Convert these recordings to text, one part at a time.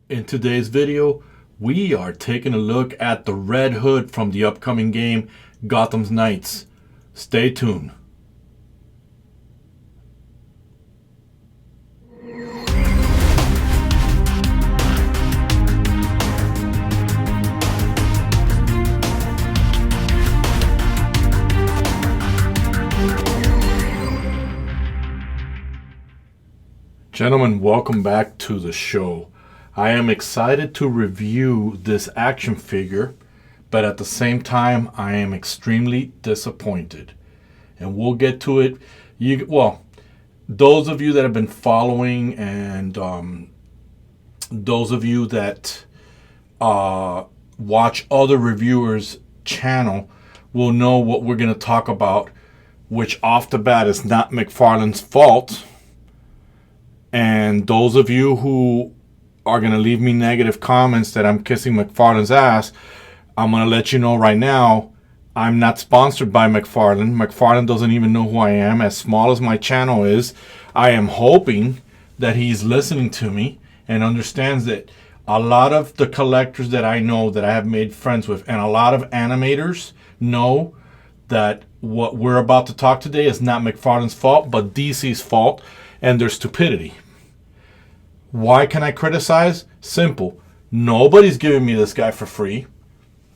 In today's video, we are taking a look at the Red Hood from the upcoming game Gotham's Knights. Stay tuned. Gentlemen, welcome back to the show. I am excited to review this action figure, but at the same time, I am extremely disappointed. And we'll get to it. Those of you that have been following and those of you that watch other reviewers' channel will know what we're going to talk about, which off the bat is not McFarlane's fault. And those of you who are going to leave me negative comments that I'm kissing McFarlane's ass, I'm going to let you know right now, I'm not sponsored by McFarlane. McFarlane doesn't even know who I am. As small as my channel is, I am hoping that he's listening to me and understands that a lot of the collectors that I know, that I have made friends with, and a lot of animators know that what we're about to talk today is not McFarlane's fault, but DC's fault and their stupidity. Why can I criticize? Simple. Nobody's giving me this guy for free.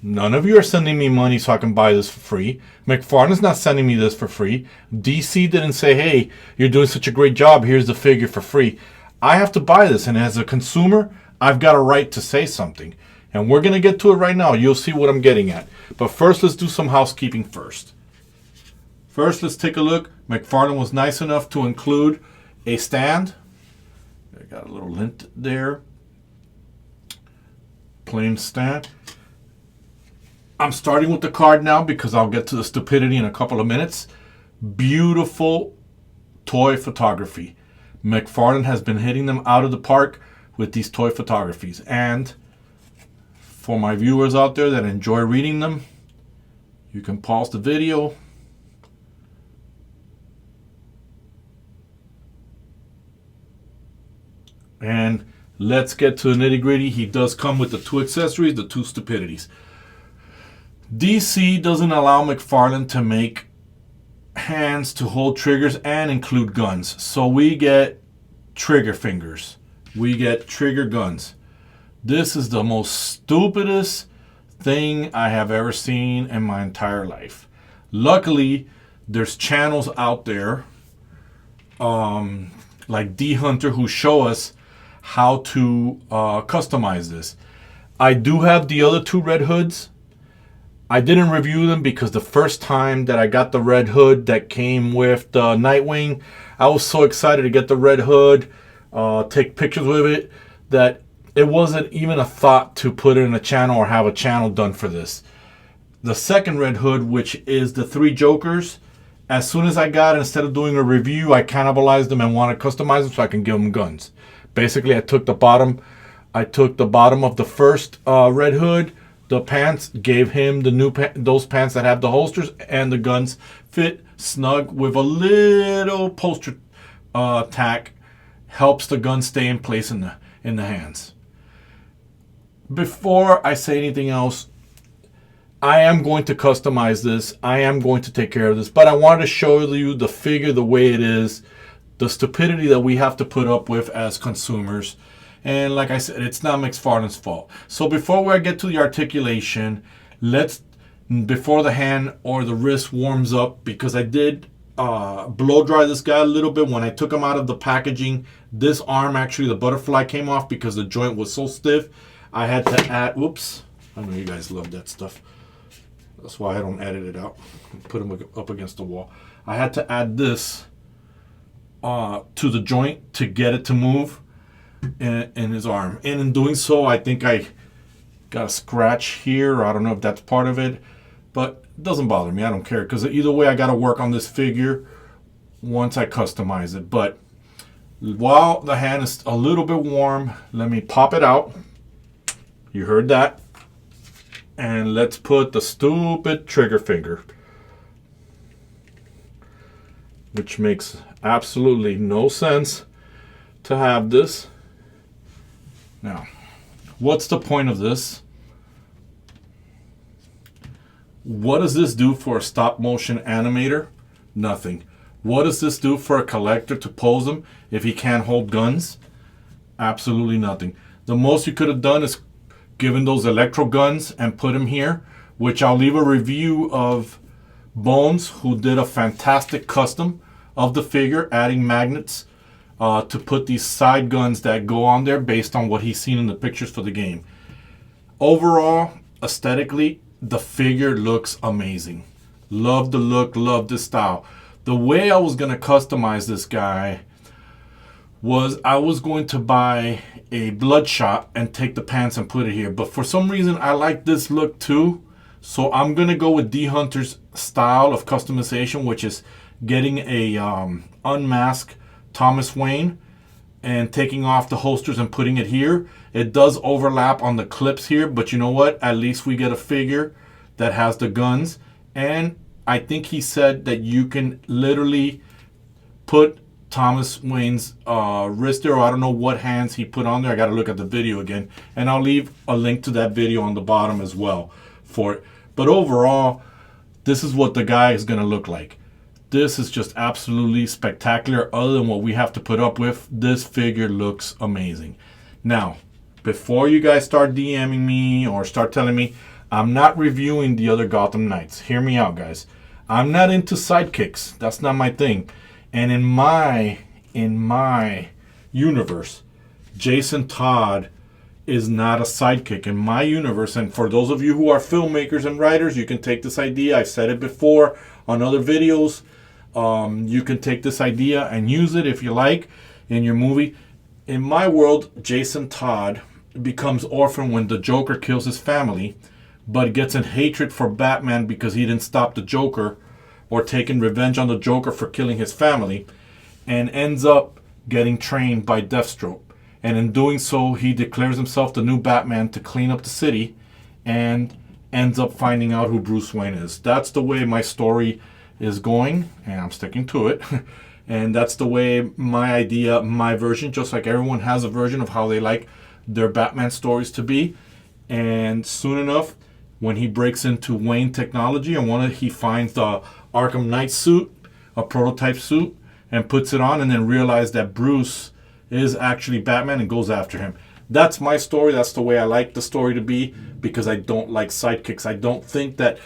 None of you are sending me money so I can buy this for free. McFarlane's not sending me this for free. DC didn't say, hey, you're doing such a great job, here's the figure for free. I have to buy this, and as a consumer, I've got a right to say something. And we're going to get to it right now. You'll see what I'm getting at. But first, let's do some housekeeping first. First, let's take a look. McFarlane was nice enough to include a stand. I got a little lint there. Plain stand. I'm starting with the card now because I'll get to the stupidity in a couple of minutes. Beautiful toy photography. McFarlane has been hitting them out of the park with these toy photographies. And for my viewers out there that enjoy reading them, you can pause the video. And let's get to the nitty gritty. He does come with the two accessories, the two stupidities. DC doesn't allow McFarlane to make hands to hold triggers and include guns. So we get trigger fingers. We get trigger guns. This is the most stupidest thing I have ever seen in my entire life. Luckily, there's channels out there like D Hunter who show us how to customize this. I do have the other two Red Hoods. I didn't review them because the first time that I got the Red Hood that came with the Nightwing, I was so excited to get the Red Hood, take pictures with it, that it wasn't even a thought to put it in a channel or have a channel done for this. The second Red Hood, which is the three Jokers, as soon as I got it, instead of doing a review, I cannibalized them and want to customize them so I can give them guns. Basically, I took the bottom of the first Red Hood, the pants, gave him the new those pants that have the holsters, and the guns fit snug with a little poster tack, helps the gun stay in place in the hands. Before I say anything else, I am going to customize this. I am going to take care of this, but I wanted to show you the figure the way it is, the stupidity that we have to put up with as consumers. And like I said, it's not McFarlane's fault. So before we get to the articulation, before the hand or the wrist warms up, because I did blow dry this guy a little bit when I took him out of the packaging. This arm, actually, the butterfly came off because the joint was so stiff. I had to add, whoops, I know you guys love that stuff. That's why I don't edit it out. Put him up against the wall. I had to add this to the joint to get it to move in his arm. And in doing so, I think I got a scratch here. I don't know if that's part of it, but it doesn't bother me. I don't care, because either way, I got to work on this figure once I customize it. But while the hand is a little bit warm, let me pop it out. You heard that. And let's put the stupid trigger finger, which makes absolutely no sense to have this. Now, What's the point of this? What does this do for a stop motion animator? Nothing. What does this do for a collector to pose him if he can't hold guns? Absolutely nothing. The most you could have done is given those electro guns and put him here, which I'll leave a review of Bones, who did a fantastic custom of the figure, adding magnets to put these side guns that go on there based on what he's seen in the pictures for the game. Overall, aesthetically, the figure looks amazing. Love the look, love the style. The way I was going to customize this guy was I was going to buy a Bloodshot and take the pants and put it here. But for some reason, I like this look too. So I'm going to go with D Hunter's style of customization, which is getting a unmasked Thomas Wayne and taking off the holsters and putting it here. It does overlap on the clips here, but you know what? At least we get a figure that has the guns. And I think he said that you can literally put Thomas Wayne's wrist there, or I don't know what hands he put on there. I got to look at the video again, and I'll leave a link to that video on the bottom as well for it. But overall, this is what the guy is going to look like. This is just absolutely spectacular. Other than what we have to put up with, this figure looks amazing. Now, before you guys start DMing me or start telling me, I'm not reviewing the other Gotham Knights. Hear me out, guys. I'm not into sidekicks. That's not my thing. And in my universe, Jason Todd is not a sidekick in my universe. And for those of you who are filmmakers and writers, you can take this idea. I've said it before on other videos. You can take this idea and use it if you like in your movie. In my world, Jason Todd becomes orphan when the Joker kills his family, but gets in hatred for Batman because he didn't stop the Joker, or taking revenge on the Joker for killing his family, and ends up getting trained by Deathstroke. And in doing so, he declares himself the new Batman to clean up the city, and ends up finding out who Bruce Wayne is. That's the way my story is going, and I'm sticking to it. And that's the way my idea, my version, just like everyone has a version of how they like their Batman stories to be. And soon enough, when he breaks into Wayne technology and he finds the Arkham Knight suit, a prototype suit, and puts it on, and then realizes that Bruce is actually Batman and goes after him. That's my story. That's the way I like the story to be, because I don't like sidekicks. I don't think that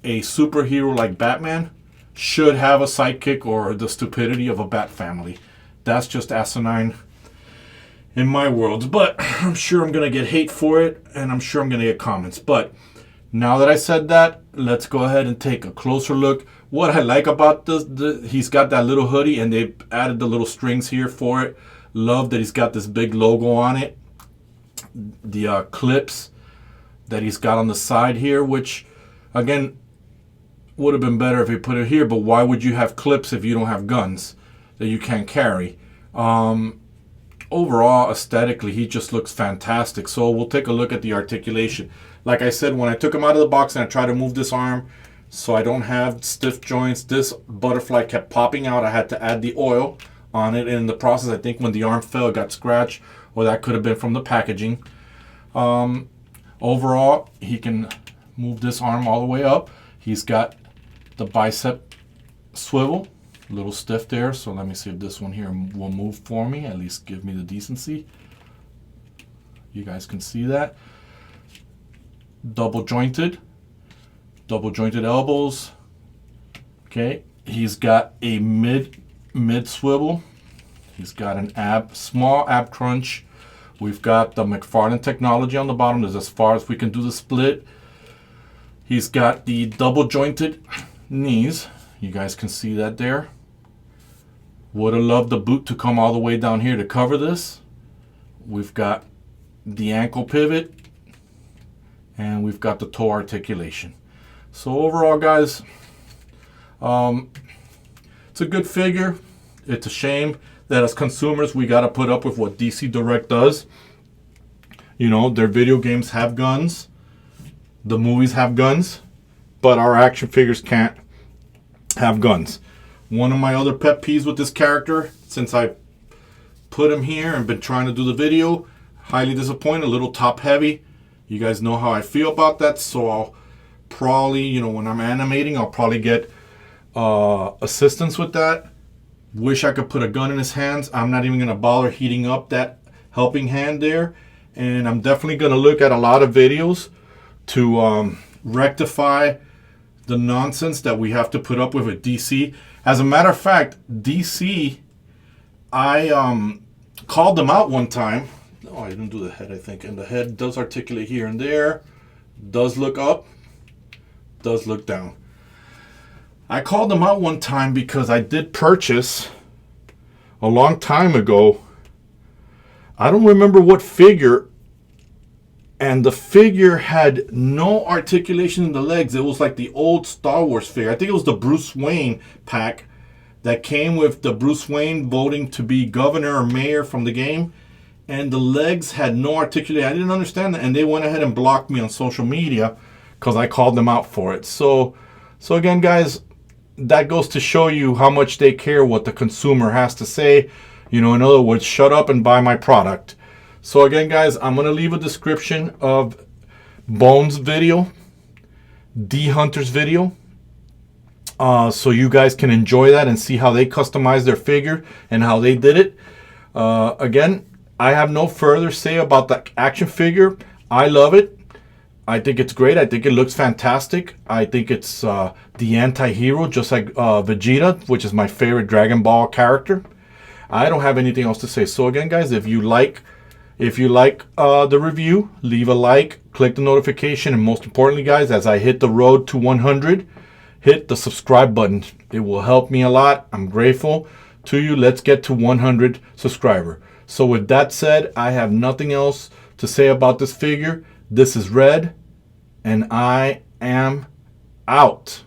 a superhero like Batman should have a sidekick or the stupidity of a Bat family. That's just asinine in my world. But I'm sure I'm going to get hate for it, and I'm sure I'm going to get comments. But now that I said that, let's go ahead and take a closer look. What I like about this, he's got that little hoodie, and they've added the little strings here for it. Love that he's got this big logo on it. The clips that he's got on the side here, which, again, would have been better if he put it here, but why would you have clips if you don't have guns that you can't carry? Overall, aesthetically, he just looks fantastic. So we'll take a look at the articulation. Like I said, when I took him out of the box and I tried to move this arm so I don't have stiff joints, this butterfly kept popping out. I had to add the oil on it. And in the process, I think when the arm fell, it got scratched, or that could have been from the packaging. Overall, he can move this arm all the way up. He's got the bicep swivel, a little stiff there. So let me see if this one here will move for me, at least give me the decency. You guys can see that. Double jointed elbows. Okay, he's got a mid swivel. He's got an small ab crunch. We've got the McFarlane technology on the bottom. That's as far as we can do the split. He's got the double jointed knees. You guys can see that there. Would have loved the boot to come all the way down here to cover this. We've got the ankle pivot, and we've got the toe articulation. So overall, guys, it's a good figure. It's a shame that as consumers we got to put up with what DC Direct does. You know, their video games have guns, the movies have guns, but our action figures can't have guns. One of my other pet peeves with this character, since I put him here and been trying to do the video, highly disappointed, a little top heavy. You guys know how I feel about that, so I'll probably, you know, when I'm animating, I'll probably get assistance with that. Wish I could put a gun in his hands. I'm not even going to bother heating up that helping hand there. And I'm definitely going to look at a lot of videos to rectify the nonsense that we have to put up with at DC. As a matter of fact, DC, I called them out one time. Oh, I didn't do the head, I think. And the head does articulate here and there. Does look up. Does look down. I called them out one time because I did purchase a long time ago. I don't remember what figure. And the figure had no articulation in the legs. It was like the old Star Wars figure. I think it was the Bruce Wayne pack that came with the Bruce Wayne voting to be governor or mayor from the game. And the legs had no articulation. I didn't understand that. And they went ahead and blocked me on social media because I called them out for it. So again, guys, that goes to show you how much they care what the consumer has to say. You know, in other words, shut up and buy my product. So again, guys, I'm going to leave a description of Bones' video, D Hunter's video, so you guys can enjoy that and see how they customized their figure and how they did it. Again, I have no further say about the action figure. I love it. I think it's great. I think it looks fantastic. I think it's the anti-hero, just like Vegeta, which is my favorite Dragon Ball character. I don't have anything else to say. So again, guys, if you like the review, leave a like, click the notification, and most importantly, guys, as I hit the road to 100, hit the subscribe button. It will help me a lot. I'm grateful to you. Let's get to 100 subscribers. So with that said, I have nothing else to say about this figure. This is Red, and I am out.